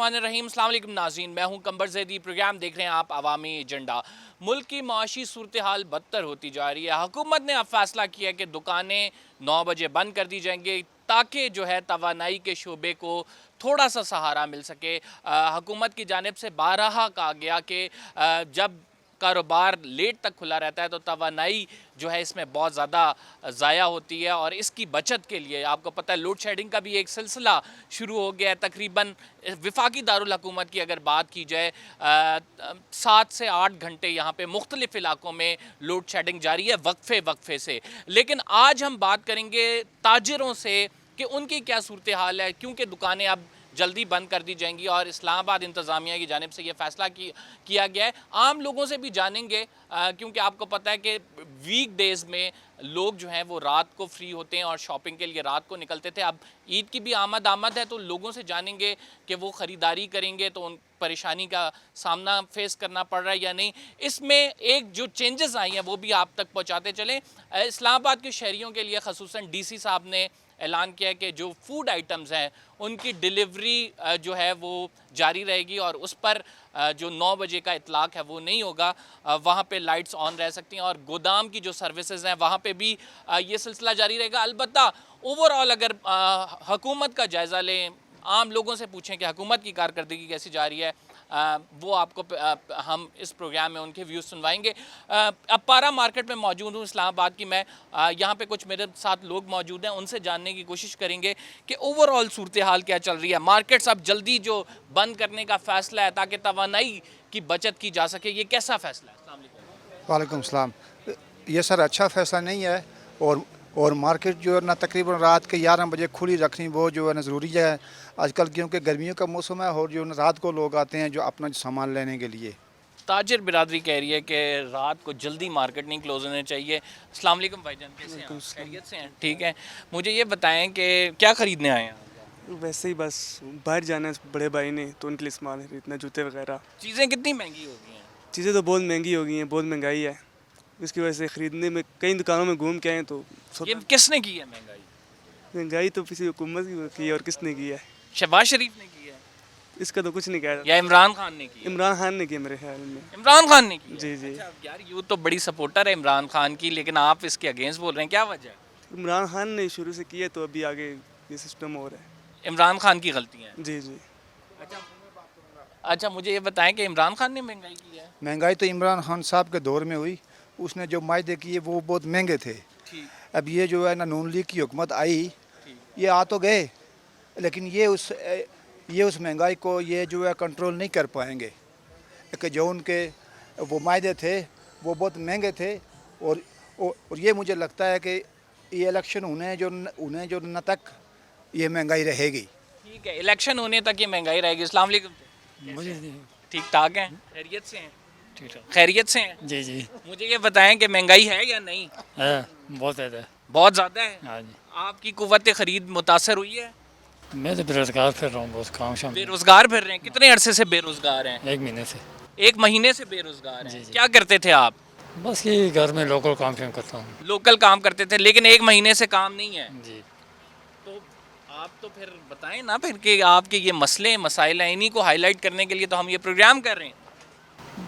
बिस्मिल्लाहिर्रहमानिर्रहीम। अस्सलाम वालेकुम नाज़रीन, मैं हूं कंबर ज़ैदी। प्रोग्राम देख रहे हैं आप अवामी एजेंडा। मुल्क की माशी सूरत हाल बदतर होती जा रही है। हुकूमत ने अब फैसला किया कि दुकानें 9 बजे बंद कर दी जाएंगी ताकि जो है तवानाई के शोबे को थोड़ा सा सहारा मिल सके। हुकूमत की जानिब से बारहा कहा गया कि जब कारोबार लेट तक खुला रहता है तो तवानाई जो है इसमें बहुत ज़्यादा ज़ाया होती है, और इसकी बचत के लिए आपको पता है लोड शेडिंग का भी एक सिलसिला शुरू हो गया है। तकरीबन वफाकी दारुल हुकूमत की अगर बात की जाए 7 से 8 घंटे यहाँ पे मुख्तलिफ इलाकों में लोड शेडिंग जारी है वक्फे से। लेकिन आज हम बात करेंगे ताजिरों से कि उनकी क्या सूरत हाल है, क्योंकि दुकानें अब जल्दी बंद कर दी जाएंगी और इस्लामाबाद इंतज़ामिया की जानिब से ये फ़ैसला किया गया है। आम लोगों से भी जानेंगे क्योंकि आपको पता है कि वीक डेज़ में लोग जो हैं वो रात को फ्री होते हैं और शॉपिंग के लिए रात को निकलते थे। अब ईद की भी आमद है तो लोगों से जानेंगे कि वो ख़रीदारी करेंगे तो उन परेशानी का सामना फेस करना पड़ रहा है या नहीं। इसमें एक जो चेंजेस आई हैं वो भी आप तक पहुँचाते चलें। इस्लामाबाद के शहरियों के लिए ख़ुसूसन DC साहब ने ऐलान किया है कि जो फूड आइटम्स हैं उनकी डिलीवरी जो है वो जारी रहेगी और उस पर जो 9 बजे का इतलाक है वो नहीं होगा। वहाँ पे लाइट्स ऑन रह सकती हैं और गोदाम की जो सर्विसेज हैं वहाँ पे भी ये सिलसिला जारी रहेगा। अलबत्ता ओवरऑल अगर हुकूमत का जायज़ा लें, आम लोगों से पूछें कि हुकूमत की कारकर्दगी कैसी जा रही है, वो आपको हम इस प्रोग्राम में उनके व्यूज़ सुनवाएंगे। अब पारा मार्केट में मौजूद हूँ इस्लामाबाद की मैं। यहाँ पे कुछ मेरे साथ लोग मौजूद हैं, उनसे जानने की कोशिश करेंगे कि ओवरऑल सूरत हाल क्या चल रही है। मार्केट्स अब जल्दी जो बंद करने का फ़ैसला है ताकि तवानाई की बचत की जा सके, ये कैसा फ़ैसला है? अस्सलाम वालेकुम। वालेकुम सलाम। ये सर अच्छा फ़ैसला नहीं है, और मार्केट जो है ना तकरीबन रात के 11 बजे खुली रखनी वो जो है ना ज़रूरी है आजकल, क्योंकि गर्मियों का मौसम है और जो ना रात को लोग आते हैं जो अपना सामान लेने के लिए। ताजिर बिरादरी कह रही है कि रात को जल्दी मार्केट नहीं क्लोज होने चाहिए। अस्सलाम वालेकुम भाईजान, कैसे हैं आप? खैरियत से हैं? ठीक है, मुझे ये बताएं कि क्या ख़रीदने आए हैं? वैसे ही बस बाहर जाना है बड़े भाई ने, तो उनके लिए सामान खरीदना, जूते वगैरह। चीज़ें कितनी महंगी हो गई हैं? चीज़ें तो बहुत महंगी हो गई हैं, बहुत महंगाई है। इसकी वजह से ख़रीदने में कई दुकानों में घूम के आए तो ये किसने की है महंगाई? महंगाई तो किसी हुकूमत की है, और किसने की है? शहबाज शरीफ ने की है इसका तो कुछ नहीं कह रहा। या इमरान खान ने की है? इमरान खान ने की मेरे ख्याल में। इमरान खान ने की है? जी जी। अच्छा, यार यूँ तो बड़ी सपोर्टर है इमरान खान की, लेकिन आप इसके अगेंस्ट बोल रहे हैं, क्या वजह है? इमरान खान ने शुरू से किया तो अभी आगे ये सिस्टम हो रहा है। इमरान खान की गलतियाँ हैं? जी जी। अच्छा, मुझे ये बताएं कि इमरान खान ने महंगाई की है? महंगाई तो इमरान खान साहब के दौर में हुई, उसने जो मायदे किए वो बहुत महंगे थे। अब ये जो है ना नून लीग की हुकूमत आई, ये आ तो गए लेकिन ये उस महंगाई को ये जो है कंट्रोल नहीं कर पाएंगे, कि जो उनके वो मायदे थे वो बहुत महंगे थे। और ये मुझे लगता है कि ये इलेक्शन उन्हें जो न तक ये महंगाई रहेगी। ठीक है, इलेक्शन होने तक ये महंगाई रहेगी। अस्सलाम वालेकुम। मुझे ठीक ठाक हैं? खैरियत से हैं? खैरियत से हैं? जी जी मुझे ये बताएं कि महंगाई है या नहीं? है, बहुत ज़्यादा है। बहुत ज़्यादा है? हाँ जी। आपकी कुव्वत खरीद मुतासर हुई है? मैं तो बेरोजगार फिर रहा हूँ, बहुत काम शाम। बेरोजगार फिर रहे हैं? कितने अरसे से बेरोजगार हैं? 1 महीने से। 1 महीने से बेरोजगार हैं? जी, जी। क्या करते थे आप? बस ये घर में लोकल काम शाम करता हूँ। लोकल काम करते थे, लेकिन 1 महीने से काम नहीं है। जी। तो आप तो फिर बताएं ना फिर कि आपके ये मसले मसाइल हैं, इन्हीं को हाईलाइट करने के लिए तो हम ये प्रोग्राम कर रहे हैं।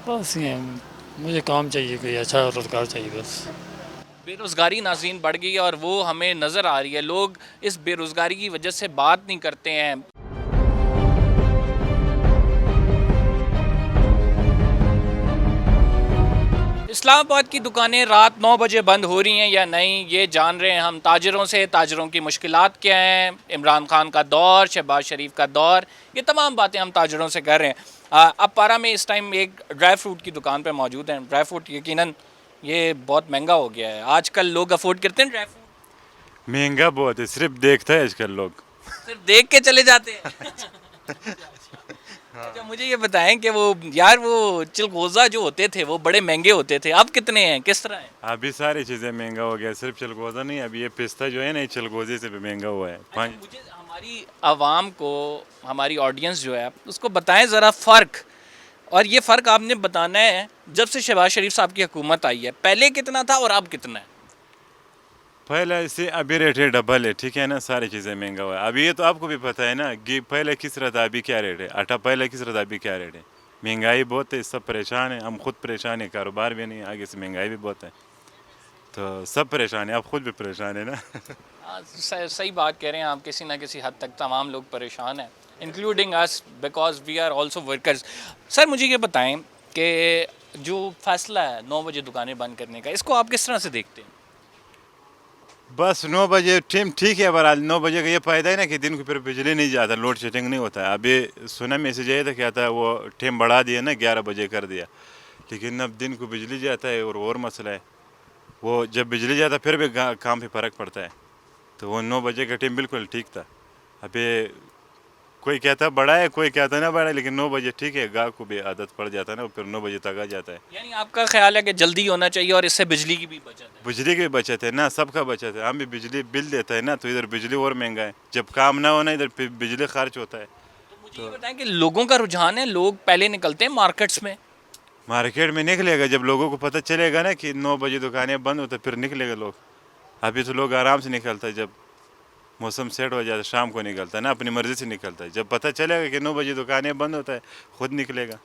बस ये मुझे काम चाहिए, कोई अच्छा रोज़गार चाहिए बस। बेरोज़गारी नाज़रीन बढ़ गई है और वो हमें नज़र आ रही है। लोग इस बेरोज़गारी की वजह से बात नहीं करते हैं। इस्लामाबाद की दुकानें रात 9 बजे बंद हो रही हैं या नहीं, ये जान रहे हैं हम ताजिरों से। ताजिरों की मुश्किलात क्या हैं, इमरान खान का दौर, शहबाज शरीफ का दौर, ये तमाम बातें हम ताजिरों से कर रहे हैं। अब पारा में इस टाइम एक ड्राई फ्रूट की दुकान पर मौजूद हैं। ड्राई फ्रूट यकीनन ये बहुत महंगा हो गया है। आजकल लोग अफोर्ड करते हैं ड्राई फ्रूट? महंगा बहुत है, सिर्फ देखता है आजकल लोग, सिर्फ देख के चले जाते हैं। अच्छा, मुझे ये बताएं कि वो चिलगोज़ा जो होते थे वो बड़े महंगे होते थे, अब कितने हैं, किस तरह हैं? अभी सारी चीज़ें महंगा हो गया, सिर्फ चिलगोज़ा नहीं, अभी ये पिस्ता जो है ना, ये चिलगोज़े से भी महंगा हुआ है। अच्छा, मुझे हमारी आवाम को, हमारी ऑडियंस जो है उसको बताएं ज़रा फ़र्क, और ये फ़र्क आपने बताना है जब से शहबाज शरीफ साहब की हुकूमत आई है, पहले कितना था और अब कितना है? पहले से अभी रेट है डबल है, ठीक है ना, सारी चीज़ें महंगा हुआ है. अभी ये तो आपको भी पता है ना कि पहले किस तरह था अभी क्या रेट है, आटा पहले किस तरह था अभी क्या रेट है. महंगाई बहुत है, सब परेशान है, हम खुद परेशान है, कारोबार भी नहीं, आगे से महंगाई भी बहुत है, तो सब परेशान है, आप खुद भी परेशान है ना. सही बात कह रहे हैं आप, किसी ना किसी हद तक तमाम लोग परेशान हैं, including us, because we are also workers. Sir मुझे ये बताएं कि जो फैसला है 9 बजे दुकानें बंद करने का, इसको आप किस तरह से देखते हैं? बस 9 बजे टाइम ठीक है, पर आज 9 बजे का ये फ़ायदा है ना कि दिन को फिर बिजली नहीं जाता, लोड शेडिंग नहीं होता है. अभी सुना मैसेज आया था, क्या था वो टाइम बढ़ा दिया ना, 11 बजे कर दिया, लेकिन अब दिन को बिजली जाता है और मसला है, वो जब बिजली जाता फिर भी काम पे फ़र्क पड़ता है. तो वो 9 बजे का टाइम बिल्कुल ठीक था. अभी कोई कहता बड़ा है, कोई कहता ना बड़ा है, लेकिन 9 बजे ठीक है, गाँव को भी आदत पड़ जाता है ना, फिर 9 बजे तक आ जाता है. यानी आपका ख्याल है कि जल्दी होना चाहिए और इससे बिजली की भी बचत है? बिजली की बचत है ना, सबका बचत है. हम भी बिजली बिल देता है ना, तो इधर बिजली और महंगा है, जब काम ना होना इधर बिजली खर्च होता है. तो मुझे ये बताएं कि लोगों का रुझान है, लोग पहले निकलते हैं मार्केट्स में? मार्केट में निकलेगा जब लोगों को पता चलेगा ना कि 9 बजे दुकानें बंद होता, फिर निकलेगा लोग. अभी तो लोग आराम से निकलता है, जब मौसम सेट हो जाता है शाम को निकलता है ना, अपनी मर्ज़ी से निकलता है. जब पता चलेगा कि 9 बजे दुकानें बंद होता है, खुद निकलेगा.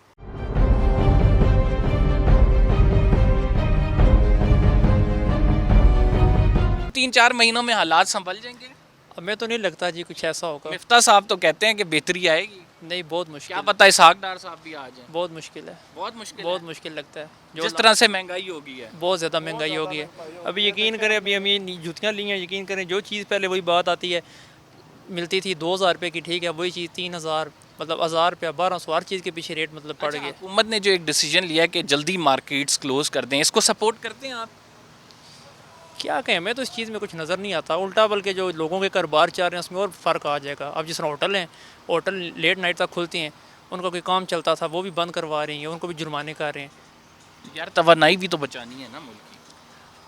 3-4 महीनों में हालात संभल जाएंगे? हमें तो नहीं लगता जी कुछ ऐसा होगा. मिफ्ता साहब तो कहते हैं कि बेहतरी आएगी. नहीं, बहुत मुश्किल. क्या पता इसहाक डार साहब भी आ जाएं. बहुत मुश्किल है. बहुत मुश्किल बहुत है. मुश्किल लगता है. जिस तरह से महंगाई हो गई है. बहुत ज़्यादा महंगाई हो गई है. अभी यकीन करें, अभी हम ये जूतियाँ ली हैं, यकीन करें जो चीज़ पहले वही बात आती है, मिलती थी 2,000 रुपये की, ठीक है, वही चीज़ 3,000, मतलब 1,000 रुपया, 1,200, हर चीज़ के पीछे रेट मतलब पड़ गए. हुकूमत ने जो एक डिसीजन लिया कि जल्दी मार्केट्स क्लोज कर दें, इसको सपोर्ट करते हैं आप? क्या कहें, हमें तो इस चीज़ में कुछ नज़र नहीं आता. उल्टा बल्कि जो लोगों के कारोबार चल रहे हैं उसमें और फ़र्क आ जाएगा. अब जिस तरह होटल हैं, होटल लेट नाइट तक खुलती हैं, उनका कोई काम चलता था वो भी बंद करवा रही हैं, उनको भी जुर्माने कर रहे हैं. यार तवानाई भी तो बचानी है ना मुल्क की.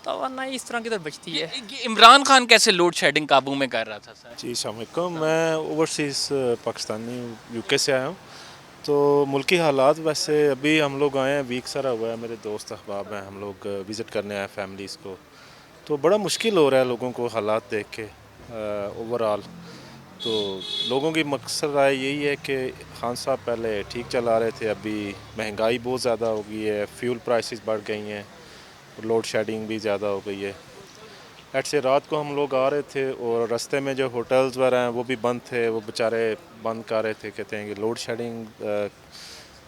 तवानाई इस तरह की तो बचती है. ये इमरान खान कैसे लोड शेडिंग काबू में कर रहा था सर? जी अस्सलामुअलैकुम, मैं ओवरसीज़ पाकिस्तानी यूके से आया हूँ. तो मुल्की हालात वैसे अभी हम लोग आए हैं, वीक सारा हुआ है, मेरे दोस्त अहबाब हैं, हम लोग विज़िट करने आए फैमिलीज़ को. तो बड़ा मुश्किल हो रहा है लोगों को हालात देख के ओवरऑल. तो लोगों की मकसद राय यही है कि खान साहब पहले ठीक चला रहे थे, अभी महंगाई बहुत ज़्यादा हो गई है, फ्यूल प्राइसेस बढ़ गई हैं, लोड शेडिंग भी ज़्यादा हो गई है. ऐसे रात को हम लोग आ रहे थे और रास्ते में जो होटल्स वगैरह हैं वो भी बंद थे, वो बेचारे बंद कर रहे थे, कहते हैं कि लोड शेडिंग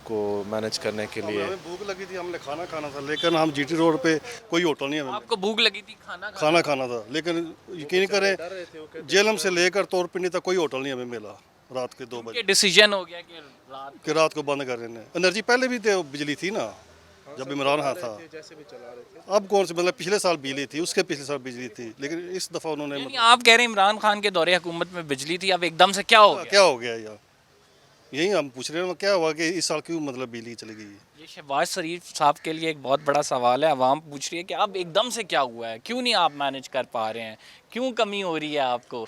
को मैनेज करने के लिए. हमें भूख लगी थी, हमने खाना खाना था, लेकिन हम जीटी रोड पे कोई होटल नहीं है. हमें आपको भूख लगी थी, खाना खाना था, लेकिन यकीन करें जेलम से लेकर तोरपिंडी तक कोई होटल नहीं हमें मिला. रात के 2 बजे डिसीजन हो गया कि रात को बंद कर रहे हैं. एनर्जी पहले भी थे, बिजली थी ना जब इमरान खान था. अब कौन से, मतलब पिछले साल बिजली थी, उसके पिछले साल बिजली थी, लेकिन इस दफ़ा उन्होंने आप कह रहे हैं इमरान खान के दौरे हुकूमत में बिजली थी, अब एकदम से क्या हो गया? क्या हो गया यार, यही हम पूछ रहे हैं क्या हुआ कि इस साल क्यों मतलब बिजली चली गई. ये शहबाज शरीफ साहब के लिए एक बहुत बड़ा सवाल है. आवाम पूछ रही है कि अब एकदम से क्या हुआ है, क्यों नहीं आप मैनेज कर पा रहे हैं, क्यों कमी हो रही है आपको.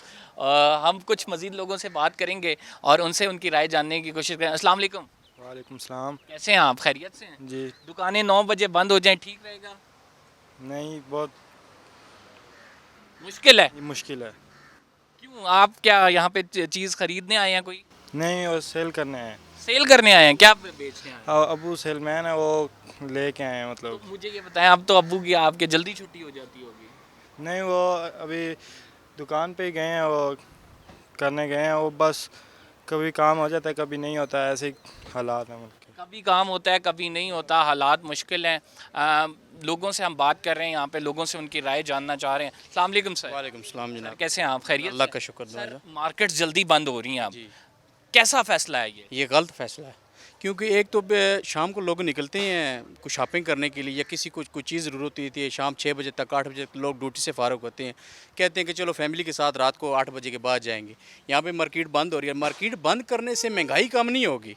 हम कुछ मज़ीद लोगों से बात करेंगे और उनसे उनकी राय जानने की कोशिश करें. अस्सलाम वालेकुम. वालेकुम सलाम. कैसे हैं आप, खैरियत से हैं? जी. दुकानें 9 बजे बंद हो जाएं, ठीक रहेगा? नहीं, बहुत मुश्किल है. मुश्किल है. क्यों, आप क्या यहाँ पे चीज़ खरीदने आए हैं? कोई नहीं, वो सेल करने आए. सेल करने आए हैं? क्या बेचने आए हैं? अबू सेलमैन है, वो लेके आए हैं. मतलब तो मुझे ये बताएं, अब तो अब्बू की आपके जल्दी छुट्टी हो जाती होगी. नहीं, वो अभी दुकान पे ही गए हैं, वो करने गए हैं. वो बस कभी काम हो जाता है, कभी नहीं होता है, ऐसे ही हालात हैं मुल्क के. कभी काम होता है, कभी नहीं होता, हालात मुश्किल हैं. लोगों से हम बात कर रहे हैं यहाँ पे, लोगों से उनकी राय जानना चाह रहे हैं. अस्सलाम वालेकुम सर. वालेकुम सलाम जनाब. कैसे हैं आप, खैरियत? अल्लाह का शुक्र. सर, मार्केट जल्दी बंद हो रही हैं अब, कैसा फैसला है ये? गलत फैसला है, क्योंकि एक तो शाम को लोग निकलते हैं कुछ शॉपिंग करने के लिए, या किसी को कुछ चीज़ ज़रूरत होती है, शाम 6 बजे तक 8 बजे तक लोग ड्यूटी से फारग होते हैं, कहते हैं कि चलो फैमिली के साथ रात को 8 बजे के बाद जाएंगे. यहाँ पे मार्केट बंद हो रही है. मार्केट बंद करने से महंगाई कम नहीं होगी,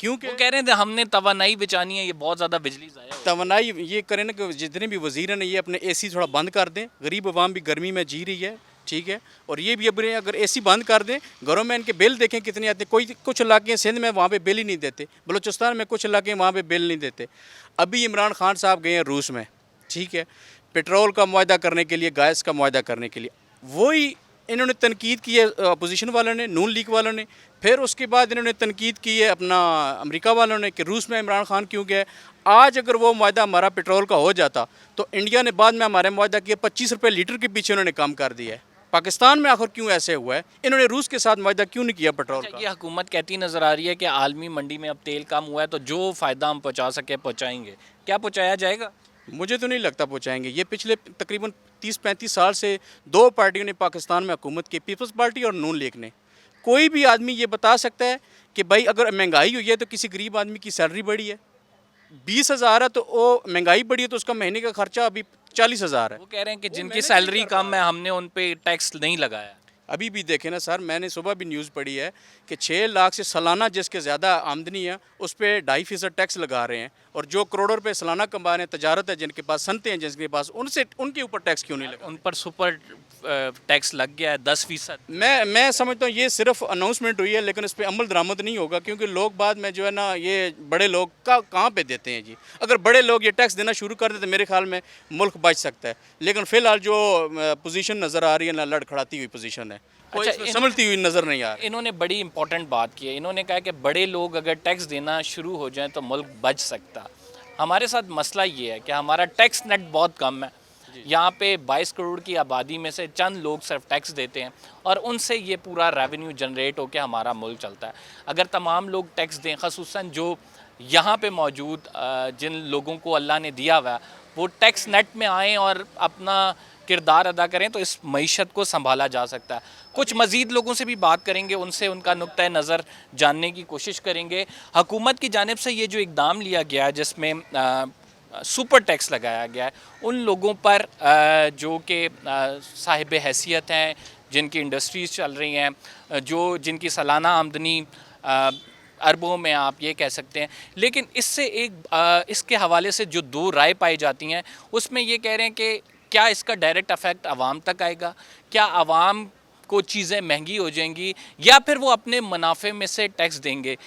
क्योंकि वो कह रहे थे हमने तवानाई बचानी है, ये बहुत ज़्यादा बिजली ज़ाया हो. तवानाई ये करें ना कि जितने भी वज़ीर हैं ये अपने एसी थोड़ा बंद कर दें. गरीब आवाम भी गर्मी में जी रही है, ठीक है, और ये भी अपने अगर एसी बंद कर दें, घरों में इनके बिल देखें कितने आते हैं. कोई कुछ इलाके सिंध में वहाँ पे बिल ही नहीं देते, बलूचिस्तान में कुछ इलाके वहाँ पे बिल नहीं देते. अभी इमरान खान साहब गए हैं रूस में, ठीक है, पेट्रोल का मुआहदा करने के लिए, गैस का मुआहदा करने के लिए। वही इन्होंने तनकीद की है अपोजिशन वालों ने, नून लीग वालों ने। फिर उसके बाद इन्होंने तनकीद की है अपना अमेरिका वालों ने कि रूस में इमरान खान क्यों गया। आज अगर वो मुआहदा हमारा पेट्रोल का हो जाता तो इंडिया ने बाद में हमारे मुआहदा किया 25 रुपये लीटर के पीछे उन्होंने कम कर दिया है। पाकिस्तान में आखिर क्यों ऐसे हुआ है? इन्होंने रूस के साथ मुआहदा क्यों नहीं किया पेट्रोल का? ये हुकूमत कहती नज़र आ रही है कि आलमी मंडी में अब तेल कम हुआ है तो जो फ़ायदा हम पहुँचा सके पहुँचाएंगे। क्या पहुँचाया जाएगा? मुझे तो नहीं लगता पहुँचाएंगे। ये पिछले तकरीबन 30-35 साल से दो पार्टियों ने पाकिस्तान में हुकूमत की, पीपल्स पार्टी और नून लीग ने। कोई भी आदमी ये बता सकता है कि भाई अगर महंगाई हुई है तो किसी गरीब आदमी की सैलरी बढ़ी है, 20,000 है तो वो महंगाई बढ़ी है तो उसका महीने का खर्चा अभी 40,000 है। वो कह रहे हैं कि जिनकी सैलरी कम है हमने उन पे टैक्स नहीं लगाया। अभी भी देखें ना सर, मैंने सुबह भी न्यूज़ पढ़ी है कि 6 लाख से सालाना जिसके ज़्यादा आमदनी है उस पर 2.5% टैक्स लगा रहे हैं, और जो करोड़ों रुपए सालाना कमा रहे हैं, तजारत है जिनके पास, सनतें हैं जिनके पास, उनसे उनके ऊपर टैक्स क्यों नहीं लगा? उन पर सुपर टैक्स लग गया है 10%। मैं समझता हूँ ये सिर्फ अनाउंसमेंट हुई है, लेकिन इस पर अमल दरामद नहीं होगा, क्योंकि लोग बाद में जो है ना, ये बड़े लोग कहाँ पे देते हैं जी। अगर बड़े लोग ये टैक्स देना शुरू कर देते तो मेरे ख्याल में मुल्क बच सकता है। लेकिन फ़िलहाल जो पोजीशन नज़र आ रही है ना, लड़खड़ाती हुई पोजीशन है, कोई अच्छा, संभलती हुई नज़र नहीं आ रही। इन्होंने बड़ी इंपॉर्टेंट बात की है। इन्होंने कहा कि बड़े लोग अगर टैक्स देना शुरू हो जाएं तो मुल्क बच सकता। हमारे साथ मसला ये है कि हमारा टैक्स नेट बहुत कम है। यहाँ पे 22 करोड़ की आबादी में से चंद लोग सिर्फ टैक्स देते हैं और उनसे ये पूरा रेवेन्यू जनरेट होकर हमारा मुल्क चलता है। अगर तमाम लोग टैक्स दें, ख़ुसूसन जो यहाँ पे मौजूद जिन लोगों को अल्लाह ने दिया हुआ है वो टैक्स नेट में आएँ और अपना किरदार अदा करें तो इस मईशत को संभाला जा सकता है। कुछ मज़ीद लोगों से भी बात करेंगे, उनसे उनका नुक्ता नज़र जानने की कोशिश करेंगे। हुकूमत की जानिब से ये जो इक़दाम लिया गया है जिसमें सुपर टैक्स लगाया गया है उन लोगों पर जो कि साहिब हैसियत हैं, जिनकी इंडस्ट्रीज़ चल रही हैं, जिनकी सालाना आमदनी अरबों में आप ये कह सकते हैं। लेकिन इससे इसके हवाले से जो दो राय पाई जाती हैं उसमें ये कह रहे हैं कि क्या इसका डायरेक्ट अफेक्ट आवाम तक आएगा, क्या आवाम को चीज़ें महंगी हो जाएंगी, या फिर वो अपने मुनाफे में से टैक्स देंगे।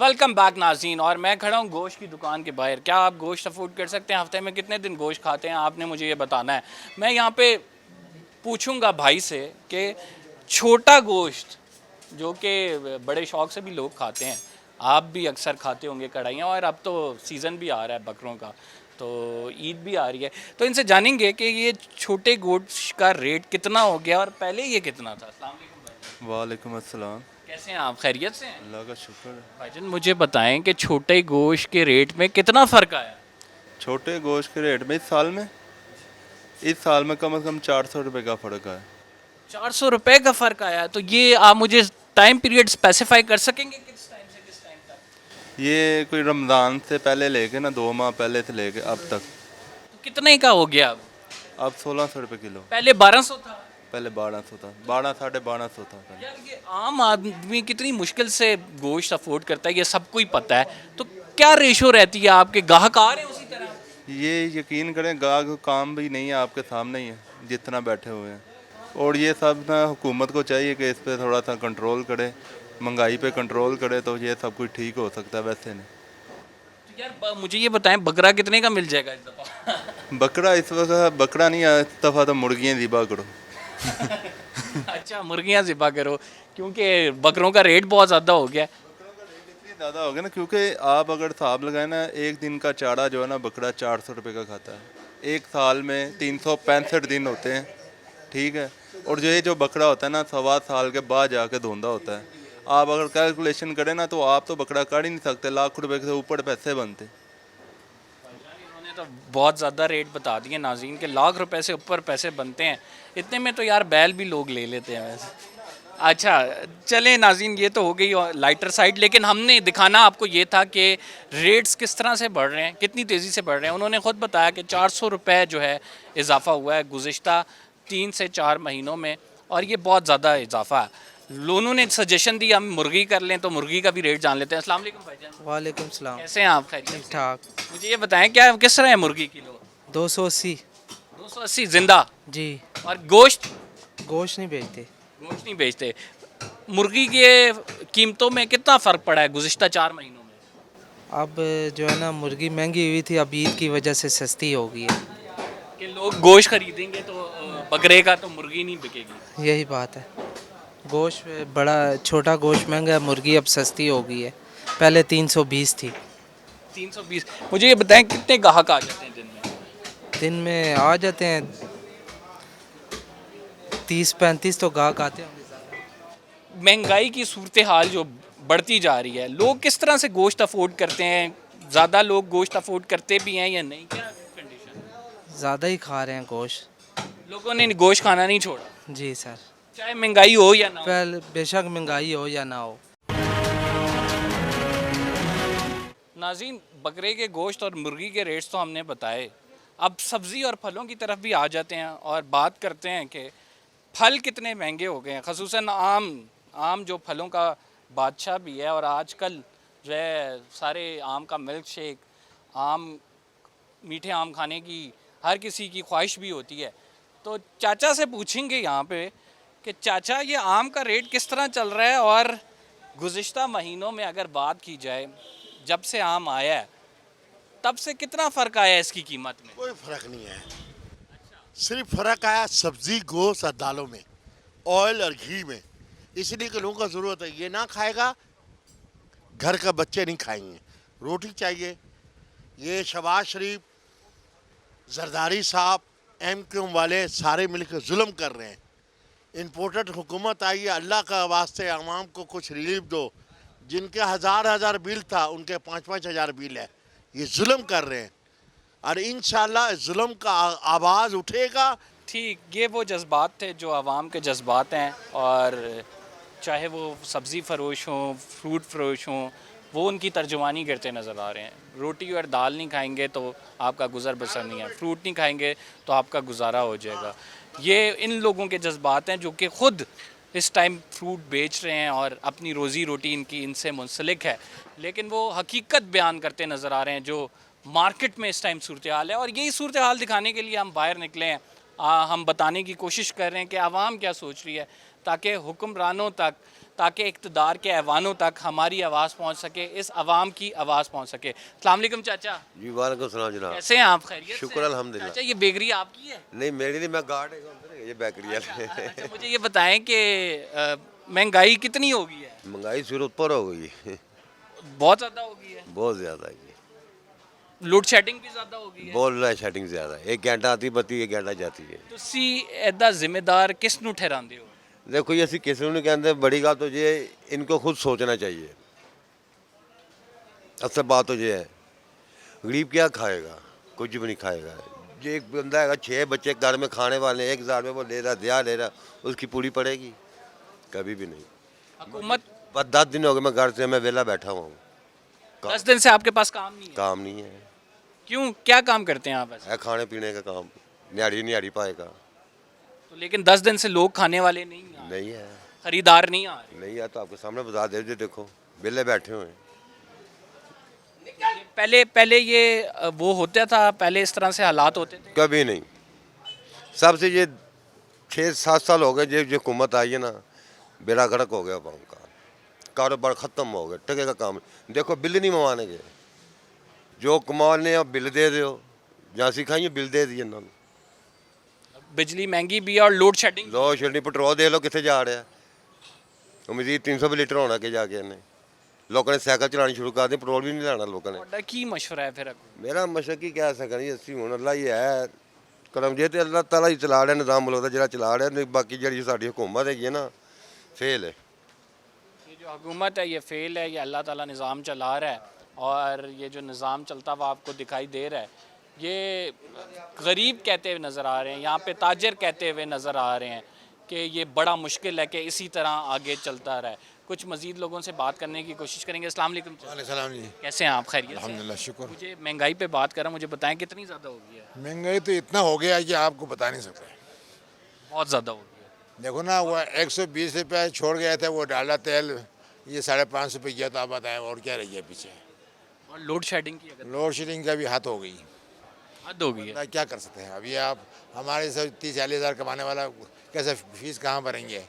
वेलकम बैक नाज़रीन, और मैं खड़ा हूँ गोश्त की दुकान के बाहर। क्या आप गोश्त अफोर्ड कर सकते हैं? हफ्ते में कितने दिन गोश्त खाते हैं? आपने मुझे ये बताना है। मैं यहाँ पे पूछूंगा भाई से कि छोटा गोश्त जो कि बड़े शौक़ से भी लोग खाते हैं, आप भी अक्सर खाते होंगे कढ़ाइयाँ, और अब तो सीज़न भी आ रहा है बकरों का, तो ईद भी आ रही है, तो इनसे जानेंगे कि ये छोटे गोश्त का रेट कितना हो गया और पहले ये कितना था। अस्सलाम वालेकुम भाई। वालेकुम अस्सलाम। कैसे हैं आप? खैरियत से हैं? अल्लाह का शुक्र है। भाईजान मुझे बताएं कि छोटे गोश्त के रेट में कितना फ़र्क आया? छोटे गोश्त के रेट में इस साल में कम से कम 400 रुपये का फ़र्क है। 400 रुपये का फ़र्क आया। तो ये आप मुझे टाइम पीरियड स्पेसिफाई कर सकेंगे किस टाइम से किस टाइम तक? ये कोई रमज़ान से पहले लेके ना 2 माह पहले से लेके अब तक। तो कितने का हो गया अब 1600 रुपये किलो। पहले 1200 था। पहले 1200 था, 1200-1250 था पहले। यार ये आम आदमी कितनी मुश्किल से गोश्त अफोर्ड करता है, ये सबको ही पता है। तो क्या रेशो रहती है? आपके ग्राहक आ रहे हैं उसी तरह? ये यकीन करें गाहक काम भी नहीं है, आपके सामने ही है जितना बैठे हुए हैं। और ये सब ना हुकूमत को चाहिए कि इस पर थोड़ा सा कंट्रोल करे, महंगाई पे कंट्रोल करे, तो ये सब कुछ ठीक हो सकता है। वैसे नहीं तो यार मुझे ये बताएं, बकरा कितने का मिल जाएगा इस दफ़ा? बकरा इस वक्त बकरा नहीं है, इस दफ़ा तो मुर्गियाँ ज़िबा करो। अच्छा, मुर्गियाँ ज़िबा करो, क्योंकि बकरों का रेट बहुत ज़्यादा हो गया है। इसलिए ज़्यादा हो गया ना, क्योंकि आप अगर हिसाब लगाए ना, एक दिन का चारा जो है ना बकरा 400 रुपये का खाता है। एक साल में 365 दिन होते हैं, ठीक है। और जो बकरा होता है ना 1.25 साल के बाद जाके धोंदा होता है। आप अगर कैलकुलेशन करें ना तो आप तो बकरा काट ही नहीं सकते, लाख रुपए से ऊपर पैसे बनते। इन्होंने तो बहुत ज़्यादा रेट बता दिए नाज़रीन के, लाख रुपए से ऊपर पैसे बनते हैं। इतने में तो यार बैल भी लोग ले लेते हैं वैसे। अच्छा चलें नाज़रीन, ये तो हो गई लाइटर साइड, लेकिन हमने दिखाना आपको ये था कि रेट्स किस तरह से बढ़ रहे हैं, कितनी तेज़ी से बढ़ रहे हैं। उन्होंने ख़ुद बताया कि 400 रुपये जो है इजाफ़ा हुआ है गुज़िश्ता 3 से 4 महीनों में, اور یہ بہت زیادہ اضافہ ہے. انہوں نے سجیشن دی ہم مرغی کر لیں تو مرغی کا بھی ریٹ جان لیتے ہیں. السلام علیکم بھائی جان. وعلیکم السلام. کیسے ہیں آپ؟ خیریت سے؟ ٹھیک ٹھاک. مجھے یہ بتائیں کیا کس طرح ہے مرغی کلو؟ 280. 280 زندہ. جی. اور گوشت؟ گوشت نہیں بیچتے. گوشت نہیں بیچتے. مرغی کے قیمتوں میں کتنا فرق پڑا ہے گزشتہ 4 مہینوں میں؟ اب جو ہے نا مرغی مہنگی ہوئی تھی, اب عید کی وجہ سے سستی ہو گئی ہے. کہ لوگ گوشت خریدیں گے تو بکرے کا تو مرغی نہیں بکے گی. یہی بات ہے. گوشت بڑا چھوٹا گوشت مہنگا ہے, مرغی اب سستی ہو گئی ہے. پہلے 320 تھی. 320. مجھے یہ بتائیں کتنے گاہک آ جاتے ہیں دن میں؟ دن میں آ جاتے ہیں 30-35 تو گاہک آتے ہیں. مہنگائی کی صورتحال جو بڑھتی جا رہی ہے, لوگ کس طرح سے گوشت افورڈ کرتے ہیں؟ زیادہ لوگ گوشت افورڈ کرتے بھی ہیں یا نہیں؟ کیا کنڈیشن؟ زیادہ ہی کھا رہے ہیں گوشت. لوگوں نے گوشت کھانا نہیں چھوڑا جی سر. چاہے مہنگائی ہو یا نہ ہو. پہلے بے شک مہنگائی ہو یا نہ ہو. ناظرین, بکرے کے گوشت اور مرغی کے ریٹس تو ہم نے بتائے. اب سبزی اور پھلوں کی طرف بھی آ جاتے ہیں اور بات کرتے ہیں کہ پھل کتنے مہنگے ہو گئے ہیں. خصوصاً آم جو پھلوں کا بادشاہ بھی ہے, اور آج کل جو ہے سارے آم کا ملک شیک, میٹھے آم کھانے کی ہر کسی کی خواہش بھی ہوتی ہے. تو چاچا سے پوچھیں گے یہاں پہ کہ چاچا یہ آم کا ریٹ کس طرح چل رہا ہے, اور گزشتہ مہینوں میں اگر بات کی جائے جب سے آم آیا ہے تب سے کتنا فرق آیا ہے اس کی قیمت میں؟ کوئی فرق نہیں ہے. صرف فرق آیا سبزی, گوشت اور دالوں میں, آئل اور گھی میں. اس لیے کہ لوگوں کا ضرورت ہے, یہ نہ کھائے گا گھر کا بچے نہیں کھائیں گے, روٹی چاہیے. یہ شہباز شریف, زرداری صاحب, ایم کیو ایم والے سارے مل کے ظلم کر رہے ہیں. امپورٹڈ حکومت آئی ہے, اللہ کا واسطے عوام کو کچھ ریلیف دو. جن کے 1000 بل تھا ان کے 5,000 بل ہے. یہ ظلم کر رہے ہیں, اور انشاءاللہ اس ظلم کا آواز اٹھے گا. ٹھیک, یہ وہ جذبات تھے جو عوام کے جذبات ہیں, اور چاہے وہ سبزی فروش ہوں, فروٹ فروش ہوں, وہ ان کی ترجمانی کرتے نظر آ رہے ہیں. روٹی اور دال نہیں کھائیں گے تو آپ کا گزر بسر نہیں ہے, فروٹ نہیں کھائیں گے تو آپ کا گزارا ہو جائے گا. یہ ان لوگوں کے جذبات ہیں جو کہ خود اس ٹائم فروٹ بیچ رہے ہیں اور اپنی روزی روٹی ان سے منسلک ہے, لیکن وہ حقیقت بیان کرتے نظر آ رہے ہیں جو مارکیٹ میں اس ٹائم صورتحال ہے. اور یہی صورتحال دکھانے کے لیے ہم باہر نکلے ہیں. ہم بتانے کی کوشش کر رہے ہیں کہ عوام کیا سوچ رہی ہے, تاکہ حکمرانوں تک, تاکہ اقتدار کے ایوانوں تک ہماری آواز پہنچ سکے, اس عوام کی آواز پہنچ سکے. السلام علیکم چاچا. جی وعلیکم السلام جناب. کیسے ہیں آپ؟ خیریت سے؟ شکر الحمدللہ. چاچا یہ بیکری آپ کی ہے؟ نہیں میری نہیں, میں گارڈ یہ بیکری ہے. اچھا, مجھے یہ بتائیں کہ مہنگائی کتنی ہو گئی ہے؟ مہنگائی سر اوپر ہو گئی, بہت زیادہ ہو گئی ہے. بہت زیادہ ہے. لوڈ شیڈنگ بھی زیادہ ہو گئی ہے. بول رہا ہے شیڈنگ زیادہ ہے, 1 گھنٹہ آتی بتی 1 گھنٹہ جاتی ہے. تسی ایدا ذمہ دار کس نو ٹھہراندے ہو؟ دیکھو یہ اسی کسی نے کہتے بڑی گل تو یہ ان کو خود سوچنا چاہیے. اصل بات تو یہ ہے, غریب کیا کھائے گا, کچھ بھی نہیں کھائے گا. یہ ایک بندہ ہے 6 بچے گھر میں کھانے والے, 1000 میں وہ لے رہا, دیا لے رہا, اس کی پوری پڑے گی؟ کبھی بھی نہیں. حکومت بس 10 دن ہو گئے میں گھر سے, میں ویلا بیٹھا ہوا ہوں. 10 دن سے آپ کے پاس کام نہیں ہے؟ کام نہیں ہے. کیوں, کیا کام کرتے ہیں آپ ایسے؟ ہے کھانے پینے کا کام, نیاڑی پائے گا. تو لیکن 10 دن سے لوگ کھانے والے نہیں ہے, خریدار نہیں آ رہے. نہیں ہے تو آپ کے سامنے بتا دے, دیکھو ویلے بیٹھے ہوئے ہیں. پہلے یہ وہ ہوتا تھا, پہلے اس طرح سے حالات ہوتے تھے؟ کبھی نہیں. سب سے یہ 6-7 سال ہو گئے جو حکومت آئی ہے نا, بیڑا گھڑک ہو گیا عوام کا, کاروبار ختم ہو گیا, ٹکے کا کام. دیکھو بل نہیں منوانے گے, جو کمانے ہیں بل دے دو, جہاں سکھائیے بل دے دیے انہوں نے. بجلی مہنگی بھی ہے اور لوڈ شیڈنگ. پٹرول دے لو کتنے جا رہا ہے, مزید 300 لیٹر ہونا کہ جا کے انہیں. لوگوں نے سائیکل چلانی شروع کر دی, پٹرول بھی نہیں لانا لوگوں نے. کی مشورہ ہے پھر؟ میرا مشورہ کی کہہ سکیں جی, اسی ہوں اللہ یہ ہے کرم جی, اللہ تعالیٰ ہی چلا رہا نظام ملک کا, جہاں چلا رہا ہے. باقی جی ساری حکومت ہے یہ نا فیل ہے. یہ جو حکومت ہے یہ فیل ہے, یہ اللہ تعالیٰ نظام چلا رہا ہے, اور یہ جو نظام چلتا ہوا آپ کو دکھائی دے رہا ہے, یہ غریب کہتے ہوئے نظر آ رہے ہیں, یہاں پہ تاجر کہتے ہوئے نظر آ رہے ہیں کہ یہ بڑا مشکل ہے کہ اسی طرح آگے چلتا رہے. کچھ مزید لوگوں سے بات کرنے کی کوشش کریں گے. السلام علیکم. وعلیکم السلام جی. کیسے ہیں آپ؟ خیریت سے؟ الحمدللہ شکر. مجھے مہنگائی پہ بات کر رہا ہوں, مجھے بتائیں کتنی زیادہ ہو گئی ہے؟ مہنگائی تو اتنا ہو گیا ہے کہ آپ کو بتا نہیں سکتے. بہت زیادہ ہو گیا. देखो ना वो 120 रुपये छोड़ गया था वो डाला तेल, ये 550 रुपये किया, तो आप बताएं और क्या रह गया पीछे। और लोड शेडिंग की अगर लोड शेडिंग का भी हाथ हो गई, हद हो गई है। क्या कर सकते हैं। अभी आप हमारे से 30-40 हज़ार कमाने वाला कैसे फीस कहाँ भरेंगे,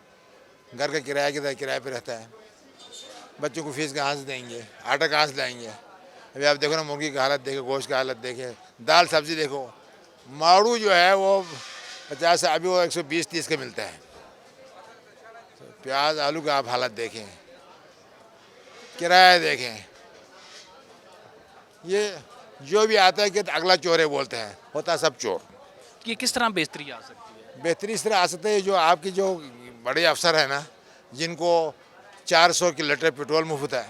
घर का किराया किराए पे रहता है, बच्चों को फीस कहाँ से देंगे, आटा कहाँ से लाएंगे। अभी आप देखो ना मुर्गी की हालत देखे, गोश्त की हालत देखे, दाल सब्जी देखो, माड़ू जो है वो 50, अभी वो 120-30 का मिलता है। तो प्याज आलू का आप हालत देखें, किराया देखें, ये जो भी आता है कि अगला चोर है बोलते हैं, होता सब चोर। ये किस तरह बेहतरी आ सकती है? बेहतरी इस तरह आ सकते हैं, जो आपकी जो बड़े अफसर हैं ना, जिनको 400 की लीटर पेट्रोल मुफ्त है,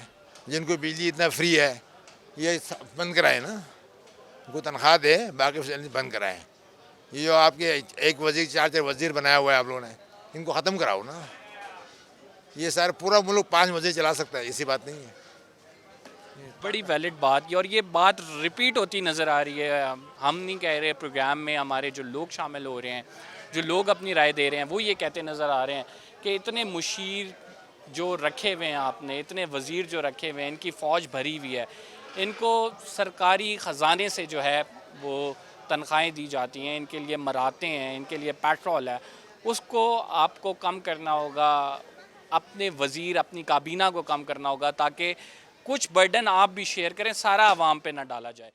जिनको बिजली इतना फ्री है, ये बंद कराए ना, उनको तनख्वाह दे, बाकी बंद कराए। ये जो आपके एक वजीर 4 वजीर बनाया हुआ है आप लोगों ने, इनको ख़त्म कराओ ना। ये सारा पूरा मुल्क 5 वजीर चला सकता है, ऐसी बात नहीं है। बड़ी वैलिड बात की, और ये बात रिपीट होती नज़र आ रही है। हम नहीं कह रहे, प्रोग्राम में हमारे जो लोग शामिल हो रहे हैं, जो लोग अपनी राय दे रहे हैं, वो ये कहते नज़र आ रहे हैं कि इतने मुशीर जो रखे हुए हैं आपने, इतने वज़ीर जो रखे हुए हैं, इनकी फ़ौज भरी हुई है, इनको सरकारी ख़जाने से जो है वो तनख्वाहें दी जाती हैं, इनके लिए मराते हैं, इनके लिए पेट्रोल है, उसको आपको कम करना होगा, अपने वज़ीर अपनी काबीना को कम करना होगा, ताकि कुछ बर्डन आप भी शेयर करें, सारा आवाम पे ना डाला जाए।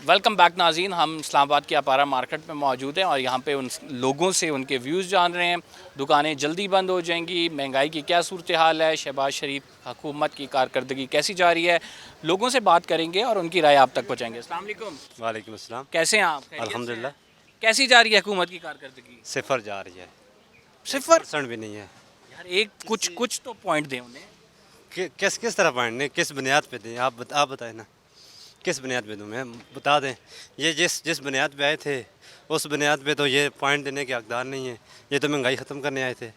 वेलकम बैक नाज़रीन, हम इस्लामाबाद की अपारा मार्केट में मौजूद हैं और यहाँ पे उन लोगों से उनके व्यूज़ जान रहे हैं। दुकानें जल्दी बंद हो जाएंगी, महंगाई की क्या सूरत हाल है, शहबाज शरीफ हुकूमत की कारकर्दगी कैसी जा रही है, लोगों से बात करेंगे और उनकी राय आप तक पहुँचाएंगे। अस्सलाम वालेकुम। वालेकुम अस्सलाम। कैसे हैं आप? अल्हम्दुलिल्लाह। कैसी जा रही है हुकूमत की कारकर्दगी? सिफर जा रही है, 0% भी नहीं है यार। एक कुछ तो पॉइंट दें उन्हें। किस तरह पॉइंट नहीं, किस बुनियाद पे दें, आप बताएं ना, किस बुनियाद पे दूँ मैं, बता दें। ये जिस बुनियाद पे आए थे उस बुनियाद पे तो ये पॉइंट देने के हकदार नहीं है। ये तो महंगाई ख़त्म करने आए थे,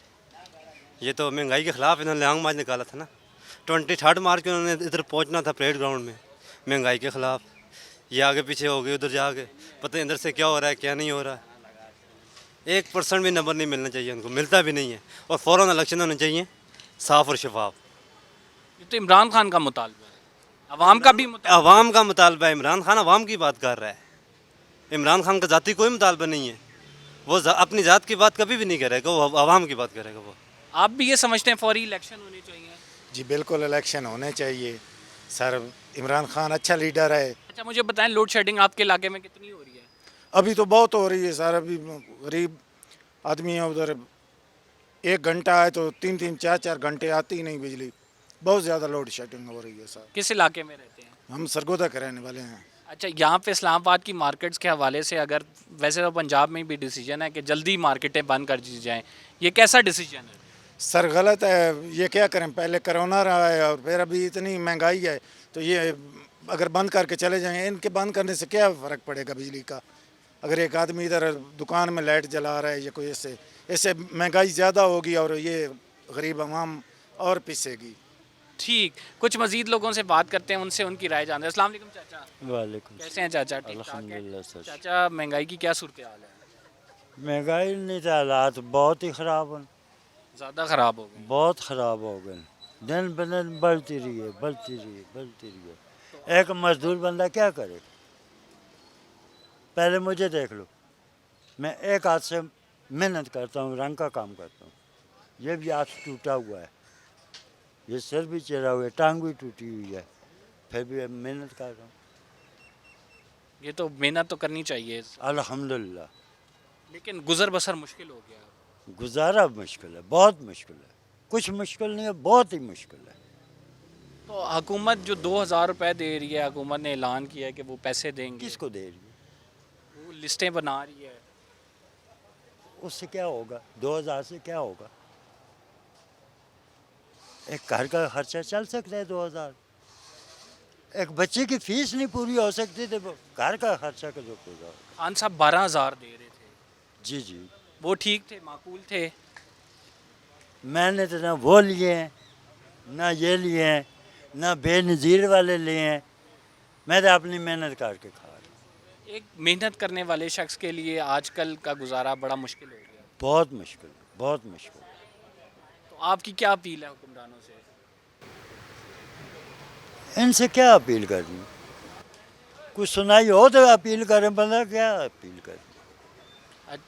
ये तो महंगाई के ख़िलाफ़ इन्होंने लॉन्ग मार्च निकाला था ना। 23 मार्च को उन्होंने इधर पहुंचना था परेड ग्राउंड में महंगाई के ख़िलाफ़। ये आगे पीछे हो गए, उधर जाके पता नहीं अंदर से क्या हो रहा है क्या नहीं हो रहा है। 1% भी नंबर नहीं मिलना चाहिए उनको, मिलता भी नहीं है। और फ़ौरन इलेक्शन होने चाहिए साफ़ और शफाफ। ये तो इमरान खान का मुतालबा है, अवाम का भी अवाम का मुतालबा है। इमरान खान अवाम की बात कर रहा है, इमरान खान का ज़ाती कोई मुतालबा नहीं है। वो अपनी ज़ात की बात कभी भी नहीं करेगा, वो अवाम की बात करेगा। वो आप भी ये समझते हैं फौरी इलेक्शन होने चाहिए? जी बिल्कुल, इलेक्शन होने चाहिए सर। इमरान खान अच्छा लीडर है। अच्छा मुझे बताएं, लोड शेडिंग आपके इलाके में कितनी हो रही है? अभी तो बहुत हो रही है सर। अभी गरीब आदमी है, उधर 1 घंटा है तो 3-3 4-4 घंटे आती ही नहीं बिजली। बहुत ज़्यादा लोड शेडिंग हो रही है सर। किस इलाके में रहते हैं? हम सरगोदा के रहने वाले हैं। अच्छा, यहाँ पे इस्लामाबाद की मार्केट्स के हवाले से, अगर वैसे तो पंजाब में भी डिसीजन है कि जल्दी मार्केटें बंद कर दी जाएँ, ये कैसा डिसीजन है? सर गलत है, ये क्या करें, पहले कोरोना रहा है और फिर अभी इतनी महंगाई है, तो ये अगर बंद करके चले जाएँ, इनके बंद करने से क्या फ़र्क पड़ेगा बिजली का। अगर एक आदमी इधर दुकान में लाइट जला रहा है या कोई, इससे महंगाई ज़्यादा होगी और ये गरीब आवाम और पिसेगी। ठीक, कुछ मज़ीद लोगों से बात करते हैं, उनसे उनकी राय जानते हैं। अस्सलाम वालेकुम चाचा। वालेकुम। कैसे हैं चाचा? ठीक ठाक हैं? अल्हम्दुलिल्लाह सर। चाचा महंगाई की क्या सूरत हाल है? महंगाई नहीं तो हालात बहुत ही ख़राब हैं, ज़्यादा ख़राब हो गए, बहुत ख़राब हो गए। दिन ब दिन बढ़ती रही है, बढ़ती रही है, बढ़ती रही है। एक मजदूर बंदा क्या करे? पहले मुझे देख लो, मैं एक हाथ से मेहनत करता हूँ, रंग का काम करता हूँ, ये भी हाथ टूटा हुआ है, ये सिर भी चढ़ा हुआ है, टांग भी टूटी हुई है, फिर भी मेहनत कर रहा हूँ। ये तो मेहनत तो करनी चाहिए अल्हम्दुलिल्लाह, लेकिन गुजर बसर मुश्किल हो गया। गुजारा मुश्किल है, बहुत मुश्किल है। कुछ मुश्किल नहीं है, बहुत ही मुश्किल है। तो हुकूमत जो 2000 रुपये दे रही है, हुकूमत ने ऐलान किया है कि वो पैसे देंगे। किसको दे रही है? वो लिस्टें बना रही है। اس سے کیا ہوگا؟ 2000 سے کیا ہوگا؟ ایک گھر کا خرچہ چل سکتا ہے 2000. ایک بچے کی فیس نہیں پوری ہو سکتی تو گھر کا خرچہ کا جو پورا ہوگا. خان صاحب 12,000 دے رہے تھے. جی جی. وہ ٹھیک تھے، معقول تھے؟ میں نے تو نہ وہ لیے ہیں نہ یہ لیے ہیں نہ بے نظیر والے لیے ہیں. میں تو اپنی محنت کر کے کھا رہا ہوں. ایک محنت کرنے والے شخص کے لیے آج کل کا گزارا بڑا مشکل ہو گیا. بہت مشکل، بہت مشکل. تو آپ کی کیا اپیل ہے حکمرانوں سے؟ ان سے کیا اپیل کرنی؟ کچھ سنائی ہو تو اپیل کریں، بندہ کیا اپیل کریں؟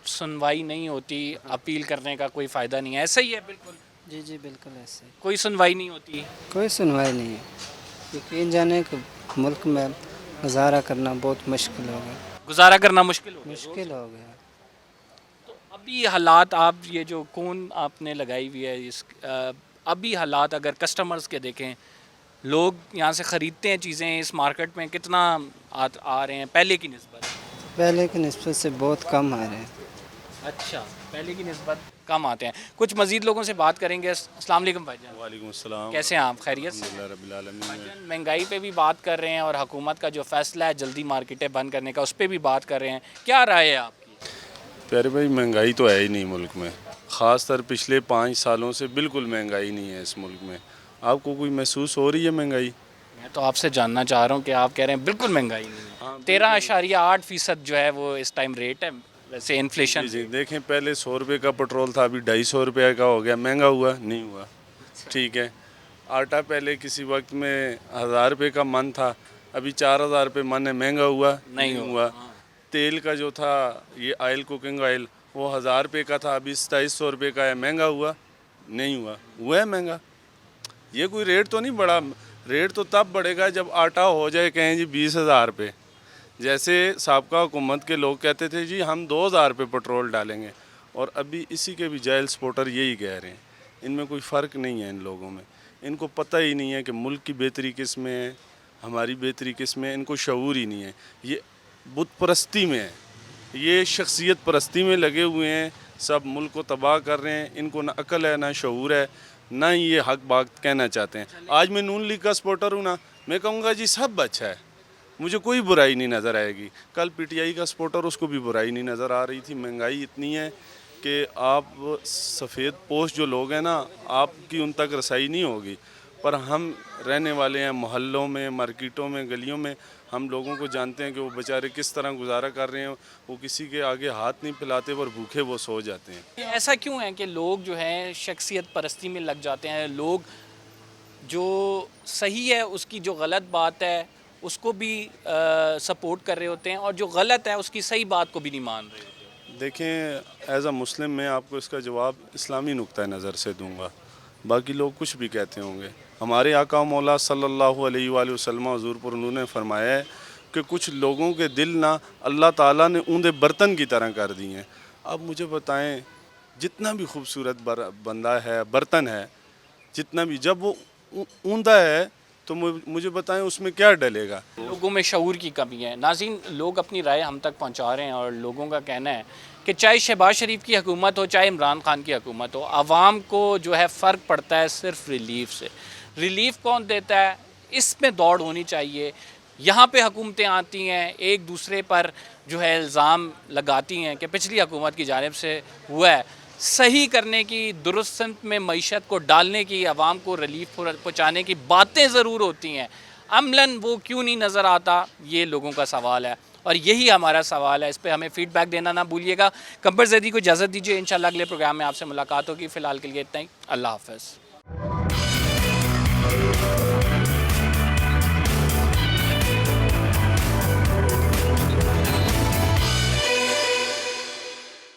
سنوائی نہیں ہوتی، اپیل کرنے کا کوئی فائدہ نہیں ہے. ایسا ہی ہے بالکل. جی جی بالکل ایسے ہی. کوئی سنوائی نہیں ہوتی. کوئی سنوائی نہیں ہے. یقین جانے کہ ملک میں گزارا کرنا بہت مشکل ہو گیا. گزارا کرنا مشکل ہو گیا. مشکل ہو گیا. تو ابھی حالات آپ یہ جو کون آپ نے لگائی ہوئی ہے اس ابھی حالات اگر کسٹمرز کے دیکھیں، لوگ یہاں سے خریدتے ہیں چیزیں اس مارکیٹ میں، کتنا آ رہے ہیں پہلے کی نسبت؟ پہلے کی نسبت سے بہت کم آ رہے ہیں. اچھا، پہلے کی نسبت کم آتے ہیں. کچھ مزید لوگوں سے بات کریں گے. السلام علیکم بھائی جان. وعلیکم السلام. کیسے ہیں آپ؟ خیریت سے؟ الحمدللہ رب العالمین. بھائی جان مہنگائی پہ بھی بات کر رہے ہیں اور حکومت کا جو فیصلہ ہے جلدی مارکیٹیں بند کرنے کا، اس پہ بھی بات کر رہے ہیں. کیا رائے ہے آپ کی؟ پیارے بھائی، مہنگائی تو ہے ہی نہیں ملک میں. خاص طر پچھلے 5 سالوں سے بالکل مہنگائی نہیں ہے اس ملک میں. آپ کو کوئی محسوس ہو رہی ہے مہنگائی؟ میں تو آپ سے جاننا چاہ رہا ہوں کہ آپ کہہ رہے ہیں بالکل مہنگائی نہیں ہے. 13.8% جو ہے وہ اس ٹائم ریٹ ہے ویسے انفلیشن. جی دیکھیں، پہلے 100 روپے کا پٹرول تھا، ابھی 250 روپے کا ہو گیا. مہنگا ہوا؟ نہیں ہوا. ٹھیک ہے. آٹا پہلے کسی وقت میں 1000 روپے کا من تھا، ابھی 4000 روپے من ہے. مہنگا ہوا؟ نہیں ہوا. تیل کا جو تھا، یہ آئل کوکنگ آئل، وہ 1000 روپے کا تھا، ابھی 2700 روپے کا ہے. مہنگا ہوا؟ نہیں ہوا. ہوا ہے مہنگا. یہ کوئی ریٹ تو نہیں بڑھا. ریٹ تو تب بڑھے گا جب آٹا ہو جائے کہیں جی 20,000 روپے. جیسے سابقہ حکومت کے لوگ کہتے تھے جی ہم 2000 روپے پٹرول ڈالیں گے، اور ابھی اسی کے بھی جائل سپورٹر یہی کہہ رہے ہیں. ان میں کوئی فرق نہیں ہے ان لوگوں میں. ان کو پتہ ہی نہیں ہے کہ ملک کی بہتری کس میں ہے، ہماری بہتری کس میں ہے. ان کو شعور ہی نہیں ہے. یہ بت پرستی میں ہے، یہ شخصیت پرستی میں لگے ہوئے ہیں. سب ملک کو تباہ کر رہے ہیں. ان کو نہ عقل ہے نہ شعور ہے، نہ یہ حق بات کہنا چاہتے ہیں. آج میں نون لیگ کا سپورٹر ہوں نا، میں کہوں گا جی سب اچھا ہے، مجھے کوئی برائی نہیں نظر آئے گی. کل پی ٹی آئی کا سپورٹر، اس کو بھی برائی نہیں نظر آ رہی تھی. مہنگائی اتنی ہے کہ آپ سفید پوش جو لوگ ہیں نا، آپ کی ان تک رسائی نہیں ہوگی. پر ہم رہنے والے ہیں محلوں میں، مارکیٹوں میں، گلیوں میں. ہم لوگوں کو جانتے ہیں کہ وہ بیچارے کس طرح گزارا کر رہے ہیں. وہ کسی کے آگے ہاتھ نہیں پھیلاتے، پر بھوکے وہ سو جاتے ہیں. ایسا کیوں ہے کہ لوگ جو ہیں شخصیت پرستی میں لگ جاتے ہیں؟ لوگ جو صحیح ہے اس کی جو غلط بات ہے اس کو بھی سپورٹ کر رہے ہوتے ہیں، اور جو غلط ہے اس کی صحیح بات کو بھی نہیں مان رہے ہوتے. دیکھیں، ایز اے مسلم میں آپ کو اس کا جواب اسلامی نقطہ نظر سے دوں گا. باقی لوگ کچھ بھی کہتے ہوں گے. ہمارے آقا مولا صلی اللہ علیہ وآلہ وسلم حضور پر انہوں نے فرمایا ہے کہ کچھ لوگوں کے دل نہ اللہ تعالیٰ نے اوندے برتن کی طرح کر دی ہیں. اب مجھے بتائیں، جتنا بھی خوبصورت بندہ ہے، برتن ہے، جتنا بھی، جب وہ اوندا ہے تو مجھے بتائیں اس میں کیا ڈلے گا؟ لوگوں میں شعور کی کمی ہے. ناظرین، لوگ اپنی رائے ہم تک پہنچا رہے ہیں، اور لوگوں کا کہنا ہے کہ چاہے شہباز شریف کی حکومت ہو، چاہے عمران خان کی حکومت ہو، عوام کو جو ہے فرق پڑتا ہے صرف ریلیف سے. ریلیف کون دیتا ہے؟ اس میں دوڑ ہونی چاہیے. یہاں پہ حکومتیں آتی ہیں، ایک دوسرے پر جو ہے الزام لگاتی ہیں کہ پچھلی حکومت کی جانب سے ہوا ہے. صحیح کرنے کی، درست سمت میں معیشت کو ڈالنے کی، عوام کو ریلیف پہنچانے کی باتیں ضرور ہوتی ہیں، عملاً وہ کیوں نہیں نظر آتا؟ یہ لوگوں کا سوال ہے، اور یہی ہمارا سوال ہے. اس پہ ہمیں فیڈ بیک دینا نہ بھولیے گا. قمر زیدی کو اجازت دیجیے، انشاءاللہ اگلے پروگرام میں آپ سے ملاقات ہوگی. فی الحال کے لیے اتنا ہی. اللہ حافظ.